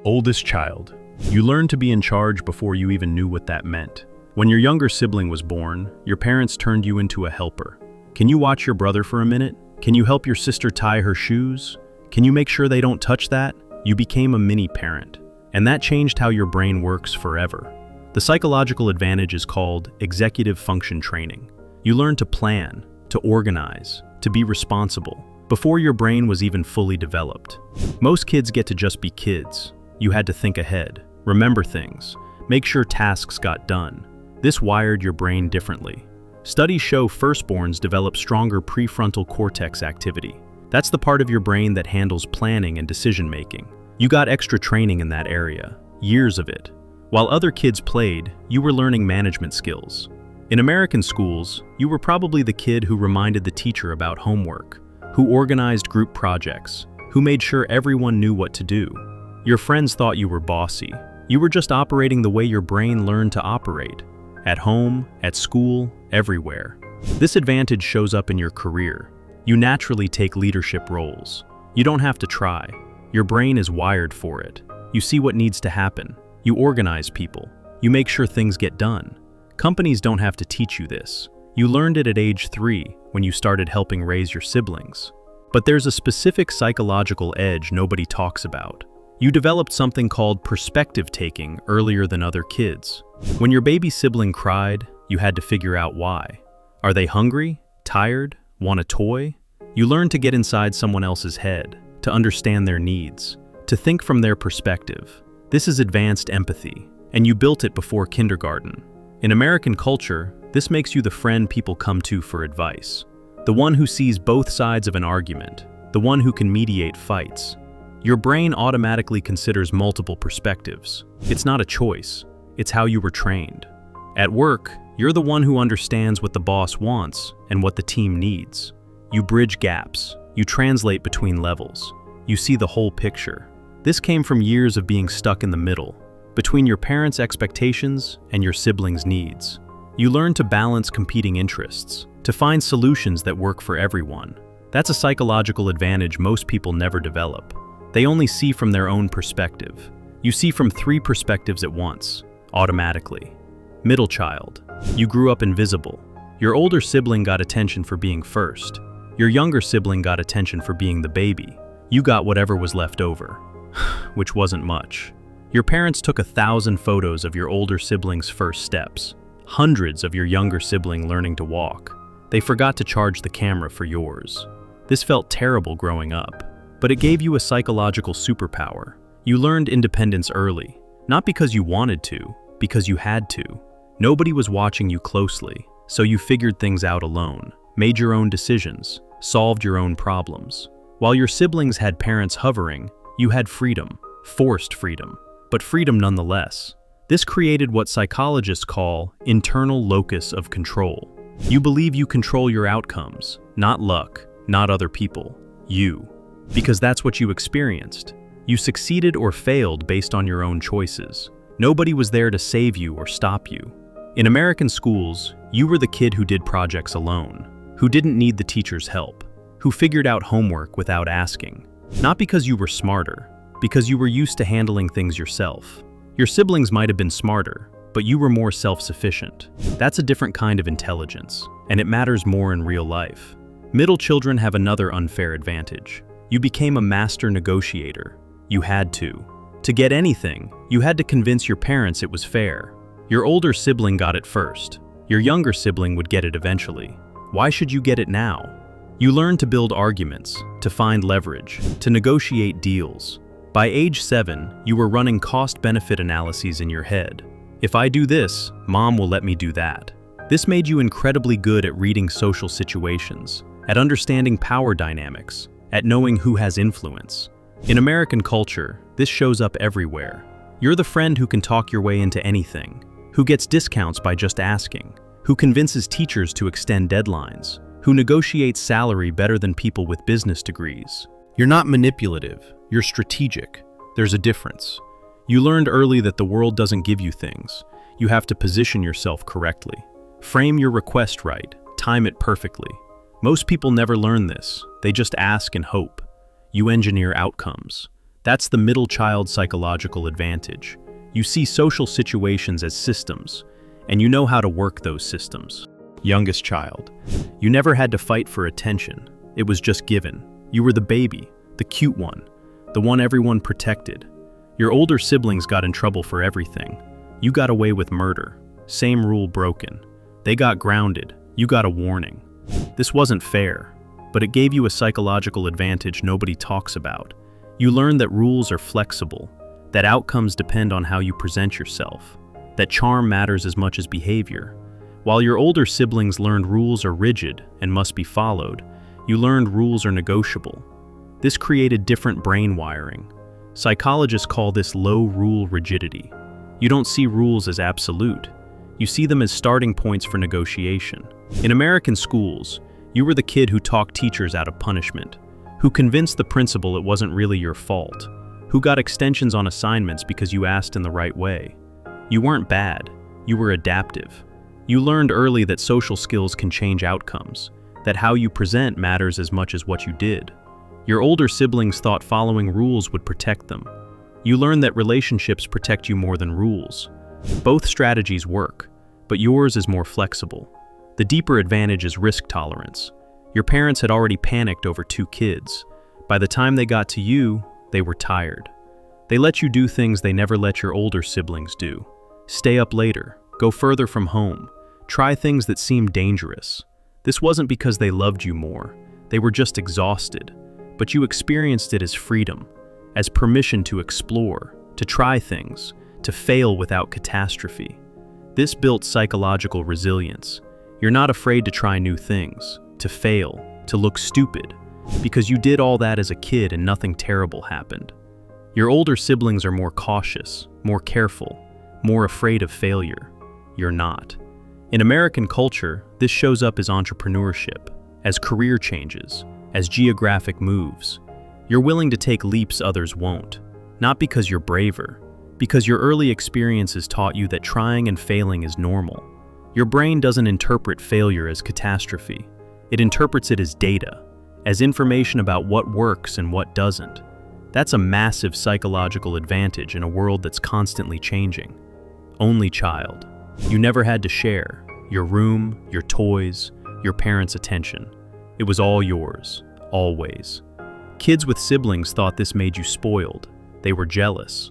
Oldest child. You learned to be in charge before you even knew what that meant. When your younger sibling was born, your parents turned you into a helper. Can you watch your brother for a minute? Can you help your sister tie her shoes? Can you make sure they don't touch that? You became a mini parent. And that changed how your brain works forever. The psychological advantage is called executive function training. You learn to plan, to organize, to be responsible, before your brain was even fully developed. Most kids get to just be kids. You had to think ahead, remember things, make sure tasks got done. This wired your brain differently. Studies show firstborns develop stronger prefrontal cortex activity. That's the part of your brain that handles planning and decision-making. You got extra training in that area, years of it. While other kids played, you were learning management skills. In American schools, you were probably the kid who reminded the teacher about homework, who organized group projects, who made sure everyone knew what to do. Your friends thought you were bossy. You were just operating the way your brain learned to operate. At home, at school, everywhere. This advantage shows up in your career. You naturally take leadership roles. You don't have to try. Your brain is wired for it. You see what needs to happen. You organize people. You make sure things get done. Companies don't have to teach you this. You learned it at age 3 when you started helping raise your siblings. But there's a specific psychological edge nobody talks about. You developed something called perspective taking earlier than other kids. When your baby sibling cried, you had to figure out why. Are they hungry, tired, want a toy? You learned to get inside someone else's head, to understand their needs, to think from their perspective. This is advanced empathy, and you built it before kindergarten. In American culture, this makes you the friend people come to for advice. The one who sees both sides of an argument, the one who can mediate fights. Your brain automatically considers multiple perspectives. It's not a choice, it's how you were trained. At work, you're the one who understands what the boss wants and what the team needs. You bridge gaps, you translate between levels, you see the whole picture. This came from years of being stuck in the middle, between your parents' expectations and your siblings' needs. You learn to balance competing interests, to find solutions that work for everyone. That's a psychological advantage most people never develop. They only see from their own perspective. You see from 3 perspectives at once, automatically. Middle child. You grew up invisible. Your older sibling got attention for being first. Your younger sibling got attention for being the baby. You got whatever was left over, which wasn't much. Your parents took 1,000 photos of your older sibling's first steps, hundreds of your younger sibling learning to walk. They forgot to charge the camera for yours. This felt terrible growing up. But it gave you a psychological superpower. You learned independence early, not because you wanted to, because you had to. Nobody was watching you closely, so you figured things out alone, made your own decisions, solved your own problems. While your siblings had parents hovering, you had freedom, forced freedom, but freedom nonetheless. This created what psychologists call internal locus of control. You believe you control your outcomes, not luck, not other people, you. Because that's what you experienced. You succeeded or failed based on your own choices. Nobody was there to save you or stop you. In American schools, you were the kid who did projects alone, who didn't need the teacher's help, who figured out homework without asking. Not because you were smarter, because you were used to handling things yourself. Your siblings might have been smarter, but you were more self-sufficient. That's a different kind of intelligence, and it matters more in real life. Middle children have another unfair advantage. You became a master negotiator. You had to. To get anything, you had to convince your parents it was fair. Your older sibling got it first. Your younger sibling would get it eventually. Why should you get it now? You learned to build arguments, to find leverage, to negotiate deals. By age 7, you were running cost-benefit analyses in your head. If I do this, mom will let me do that. This made you incredibly good at reading social situations, at understanding power dynamics, at knowing who has influence. In American culture, this shows up everywhere. You're the friend who can talk your way into anything, who gets discounts by just asking, who convinces teachers to extend deadlines, who negotiates salary better than people with business degrees. You're not manipulative, you're strategic. There's a difference. You learned early that the world doesn't give you things. You have to position yourself correctly. Frame your request right, time it perfectly. Most people never learn this. They just ask and hope. You engineer outcomes. That's the middle child psychological advantage. You see social situations as systems, and you know how to work those systems. Youngest child. You never had to fight for attention. It was just given. You were the baby, the cute one, the one everyone protected. Your older siblings got in trouble for everything. You got away with murder. Same rule broken. They got grounded. You got a warning. This wasn't fair, but it gave you a psychological advantage nobody talks about. You learned that rules are flexible, that outcomes depend on how you present yourself, that charm matters as much as behavior. While your older siblings learned rules are rigid and must be followed, you learned rules are negotiable. This created different brain wiring. Psychologists call this low-rule rigidity. You don't see rules as absolute. You see them as starting points for negotiation. In American schools, you were the kid who talked teachers out of punishment, who convinced the principal it wasn't really your fault, who got extensions on assignments because you asked in the right way. You weren't bad, you were adaptive. You learned early that social skills can change outcomes, that how you present matters as much as what you did. Your older siblings thought following rules would protect them. You learned that relationships protect you more than rules. Both strategies work, but yours is more flexible. The deeper advantage is risk tolerance. Your parents had already panicked over 2 kids. By the time they got to you, they were tired. They let you do things they never let your older siblings do. Stay up later, go further from home, try things that seemed dangerous. This wasn't because they loved you more. They were just exhausted. But you experienced it as freedom, as permission to explore, to try things, to fail without catastrophe. This built psychological resilience. You're not afraid to try new things, to fail, to look stupid, because you did all that as a kid and nothing terrible happened. Your older siblings are more cautious, more careful, more afraid of failure. You're not. In American culture, this shows up as entrepreneurship, as career changes, as geographic moves. You're willing to take leaps others won't, not because you're braver, because your early experiences taught you that trying and failing is normal. Your brain doesn't interpret failure as catastrophe. It interprets it as data, as information about what works and what doesn't. That's a massive psychological advantage in a world that's constantly changing. Only child. You never had to share your room, your toys, your parents' attention. It was all yours, always. Kids with siblings thought this made you spoiled. They were jealous.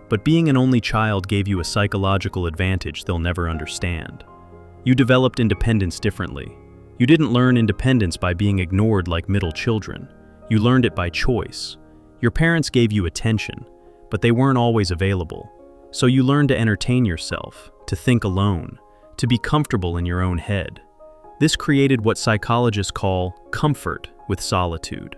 But being an only child gave you a psychological advantage they'll never understand. You developed independence differently. You didn't learn independence by being ignored like middle children. You learned it by choice. Your parents gave you attention, but they weren't always available. So you learned to entertain yourself, to think alone, to be comfortable in your own head. This created what psychologists call comfort with solitude.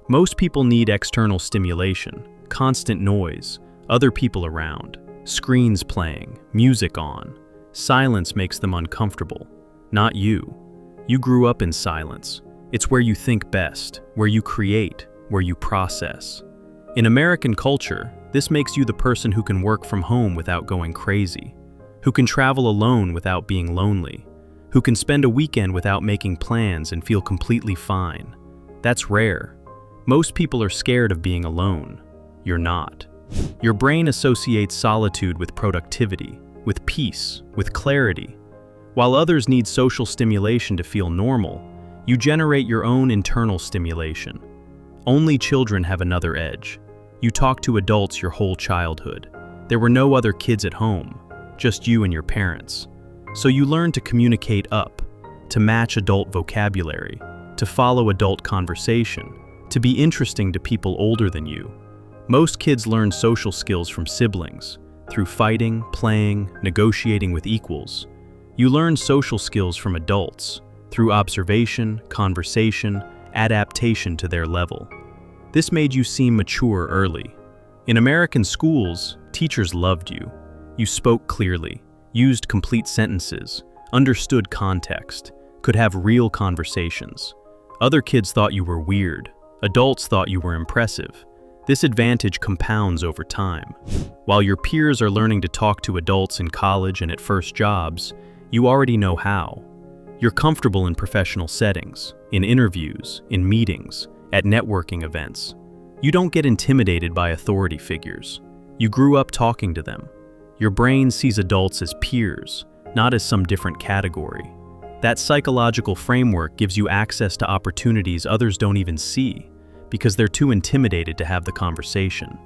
Most people need external stimulation, constant noise, other people around, screens playing, music on. Silence makes them uncomfortable. Not you. You grew up in silence. It's where you think best, where you create, where you process. In American culture, this makes you the person who can work from home without going crazy, who can travel alone without being lonely, who can spend a weekend without making plans and feel completely fine. That's rare. Most people are scared of being alone. You're not. Your brain associates solitude with productivity, with peace, with clarity. While others need social stimulation to feel normal, you generate your own internal stimulation. Only children have another edge. You talk to adults your whole childhood. There were no other kids at home, just you and your parents. So you learn to communicate up, to match adult vocabulary, to follow adult conversation, to be interesting to people older than you. Most kids learn social skills from siblings, through fighting, playing, negotiating with equals. You learn social skills from adults, through observation, conversation, adaptation to their level. This made you seem mature early. In American schools, teachers loved you. You spoke clearly, used complete sentences, understood context, could have real conversations. Other kids thought you were weird. Adults thought you were impressive. This advantage compounds over time. While your peers are learning to talk to adults in college and at first jobs, you already know how. You're comfortable in professional settings, in interviews, in meetings, at networking events. You don't get intimidated by authority figures. You grew up talking to them. Your brain sees adults as peers, not as some different category. That psychological framework gives you access to opportunities others don't even see, because they're too intimidated to have the conversation.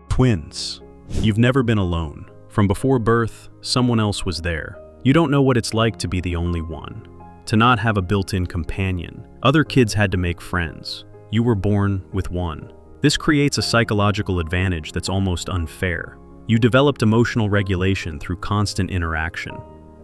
Twins. You've never been alone. From before birth, someone else was there. You don't know what it's like to be the only one, to not have a built-in companion. Other kids had to make friends. You were born with one. This creates a psychological advantage that's almost unfair. You developed emotional regulation through constant interaction.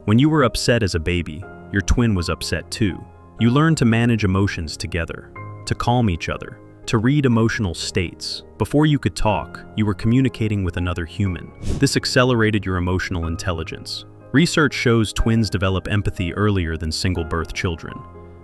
When you were upset as a baby, your twin was upset too. You learned to manage emotions together, to calm each other, to read emotional states. Before you could talk, you were communicating with another human. This accelerated your emotional intelligence. Research shows twins develop empathy earlier than single-birth children.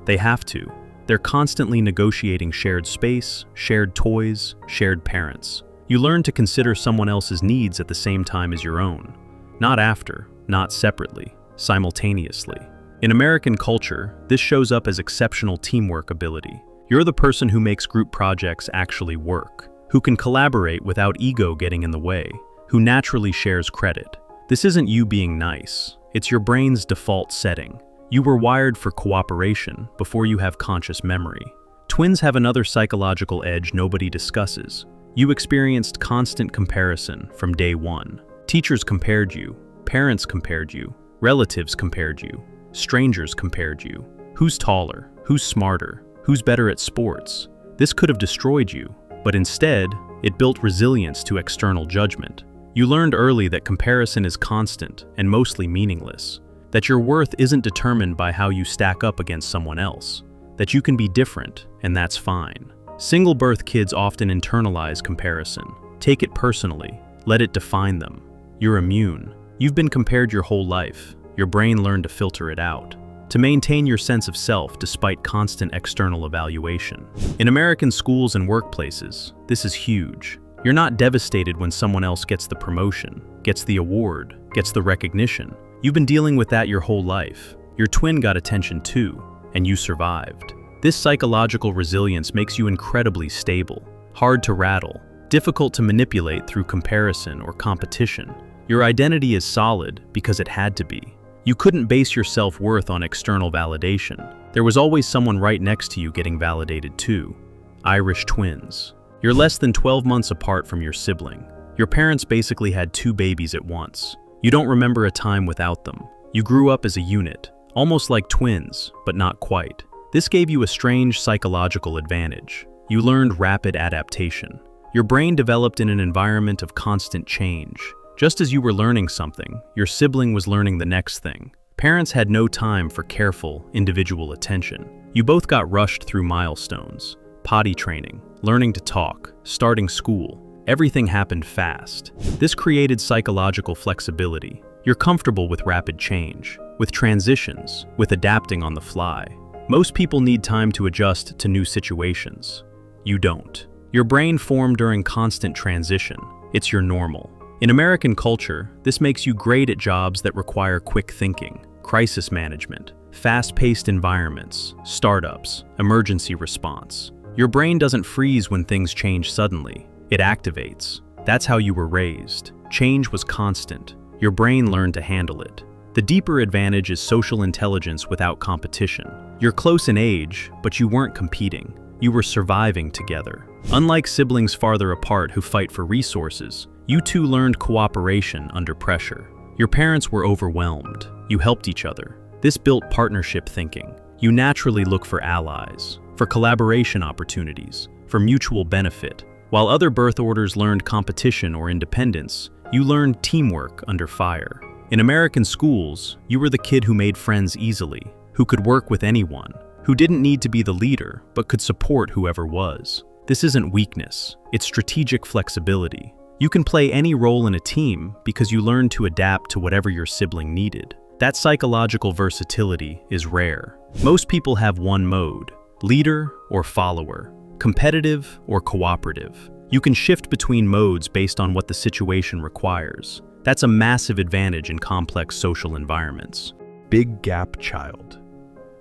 They have to. They're constantly negotiating shared space, shared toys, shared parents. You learn to consider someone else's needs at the same time as your own. Not after, not separately, simultaneously. In American culture, this shows up as exceptional teamwork ability. You're the person who makes group projects actually work, who can collaborate without ego getting in the way, who naturally shares credit. This isn't you being nice, it's your brain's default setting. You were wired for cooperation before you have conscious memory. Twins have another psychological edge nobody discusses. You experienced constant comparison from day one. Teachers compared you, parents compared you, relatives compared you, strangers compared you. Who's taller? Who's smarter? Who's better at sports? This could have destroyed you, but instead, it built resilience to external judgment. You learned early that comparison is constant and mostly meaningless, that your worth isn't determined by how you stack up against someone else, that you can be different, and that's fine. Single-birth kids often internalize comparison. Take it personally. Let it define them. You're immune. You've been compared your whole life. Your brain learned to filter it out, to maintain your sense of self despite constant external evaluation. In American schools and workplaces, this is huge. You're not devastated when someone else gets the promotion, gets the award, gets the recognition. You've been dealing with that your whole life. Your twin got attention too, and you survived. This psychological resilience makes you incredibly stable, hard to rattle, difficult to manipulate through comparison or competition. Your identity is solid because it had to be. You couldn't base your self-worth on external validation. There was always someone right next to you getting validated too. Irish twins. You're less than 12 months apart from your sibling. Your parents basically had two babies at once. You don't remember a time without them. You grew up as a unit, almost like twins, but not quite. This gave you a strange psychological advantage. You learned rapid adaptation. Your brain developed in an environment of constant change. Just as you were learning something, your sibling was learning the next thing. Parents had no time for careful, individual attention. You both got rushed through milestones. Potty training, learning to talk, starting school. Everything happened fast. This created psychological flexibility. You're comfortable with rapid change, with transitions, with adapting on the fly. Most people need time to adjust to new situations. You don't. Your brain formed during constant transition. It's your normal. In American culture, this makes you great at jobs that require quick thinking, crisis management, fast-paced environments, startups, emergency response. Your brain doesn't freeze when things change suddenly. It activates. That's how you were raised. Change was constant. Your brain learned to handle it. The deeper advantage is social intelligence without competition. You're close in age, but you weren't competing. You were surviving together. Unlike siblings farther apart who fight for resources, you two learned cooperation under pressure. Your parents were overwhelmed. You helped each other. This built partnership thinking. You naturally look for allies, for collaboration opportunities, for mutual benefit. While other birth orders learned competition or independence, you learned teamwork under fire. In American schools, you were the kid who made friends easily, who could work with anyone, who didn't need to be the leader, but could support whoever was. This isn't weakness, it's strategic flexibility. You can play any role in a team because you learned to adapt to whatever your sibling needed. That psychological versatility is rare. Most people have one mode, leader or follower, competitive or cooperative. You can shift between modes based on what the situation requires. That's a massive advantage in complex social environments. Big gap child.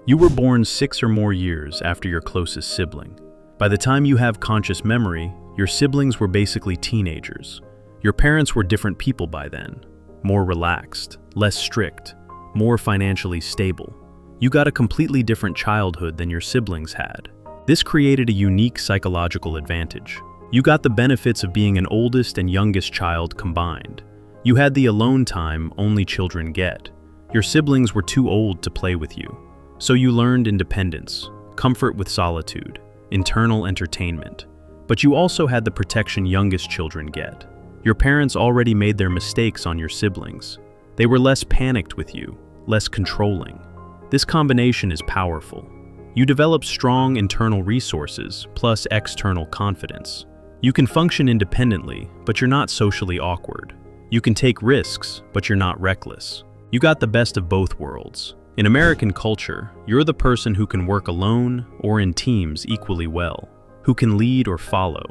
You were born 6 or more years after your closest sibling. By the time you have conscious memory, Your siblings were basically teenagers. Your parents were different people by then. More relaxed, less strict, more financially stable. You got a completely different childhood than your siblings had. This created a unique psychological advantage. You got the benefits of being an oldest and youngest child combined. You had the alone time only children get. Your siblings were too old to play with you. So you learned independence, comfort with solitude, internal entertainment. But you also had the protection youngest children get. Your parents already made their mistakes on your siblings. They were less panicked with you, less controlling. This combination is powerful. You develop strong internal resources plus external confidence. You can function independently, but you're not socially awkward. You can take risks, but you're not reckless. You got the best of both worlds. In American culture, you're the person who can work alone or in teams equally well, who can lead or follow,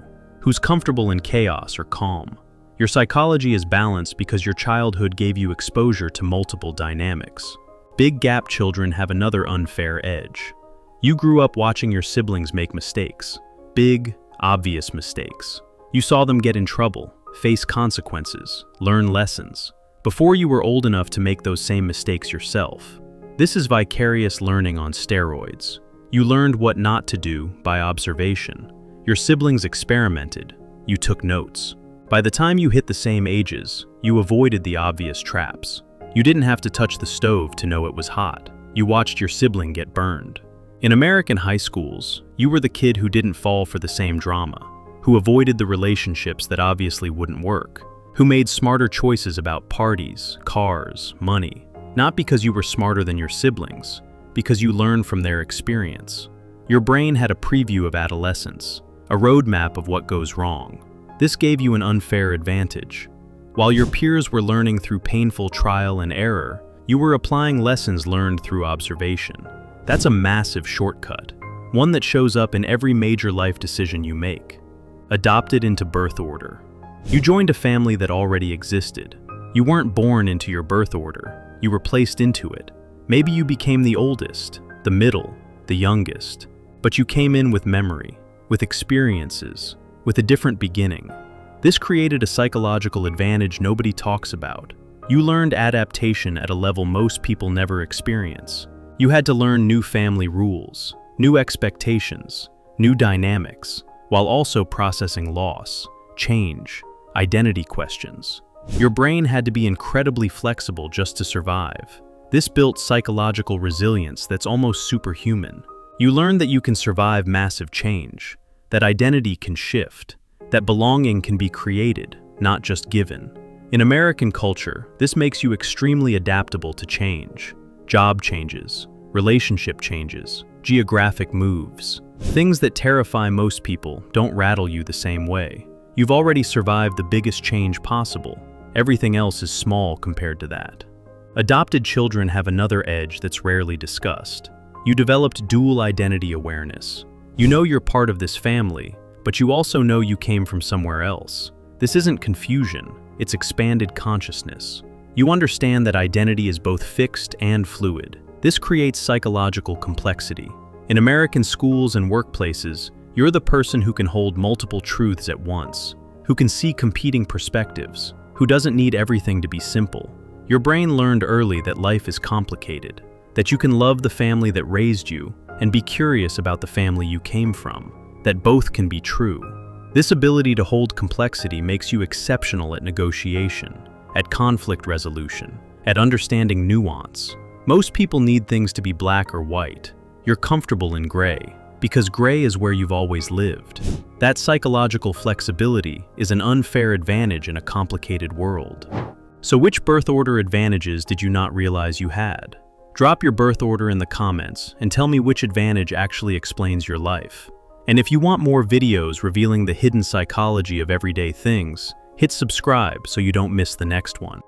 who's comfortable in chaos or calm. Your psychology is balanced because your childhood gave you exposure to multiple dynamics. Big gap children have another unfair edge. You grew up watching your siblings make mistakes. Big, obvious mistakes. You saw them get in trouble, face consequences, learn lessons, before you were old enough to make those same mistakes yourself. This is vicarious learning on steroids. You learned what not to do by observation. Your siblings experimented. You took notes. By the time you hit the same ages, you avoided the obvious traps. You didn't have to touch the stove to know it was hot. You watched your sibling get burned. In American high schools, you were the kid who didn't fall for the same drama, who avoided the relationships that obviously wouldn't work, who made smarter choices about parties, cars, money, not because you were smarter than your siblings, because you learned from their experience. Your brain had a preview of adolescence, a roadmap of what goes wrong. This gave you an unfair advantage. While your peers were learning through painful trial and error, you were applying lessons learned through observation. That's a massive shortcut, one that shows up in every major life decision you make. Adopted into birth order. You joined a family that already existed. You weren't born into your birth order, you were placed into it. Maybe you became the oldest, the middle, the youngest, but you came in with memory, with experiences, with a different beginning. This created a psychological advantage nobody talks about. You learned adaptation at a level most people never experience. You had to learn new family rules, new expectations, new dynamics, while also processing loss, change, identity questions. Your brain had to be incredibly flexible just to survive. This built psychological resilience that's almost superhuman. You learned that you can survive massive change, that identity can shift, that belonging can be created, not just given. In American culture, this makes you extremely adaptable to change. Job changes, relationship changes, geographic moves. Things that terrify most people don't rattle you the same way. You've already survived the biggest change possible. Everything else is small compared to that. Adopted children have another edge that's rarely discussed. You developed dual identity awareness. You know you're part of this family, but you also know you came from somewhere else. This isn't confusion, it's expanded consciousness. You understand that identity is both fixed and fluid. This creates psychological complexity. In American schools and workplaces, you're the person who can hold multiple truths at once, who can see competing perspectives, who doesn't need everything to be simple. Your brain learned early that life is complicated, that you can love the family that raised you and be curious about the family you came from, that both can be true. This ability to hold complexity makes you exceptional at negotiation, at conflict resolution, at understanding nuance. Most people need things to be black or white. You're comfortable in gray, because gray is where you've always lived. That psychological flexibility is an unfair advantage in a complicated world. So which birth order advantages did you not realize you had? Drop your birth order in the comments and tell me which advantage actually explains your life. And if you want more videos revealing the hidden psychology of everyday things, hit subscribe so you don't miss the next one.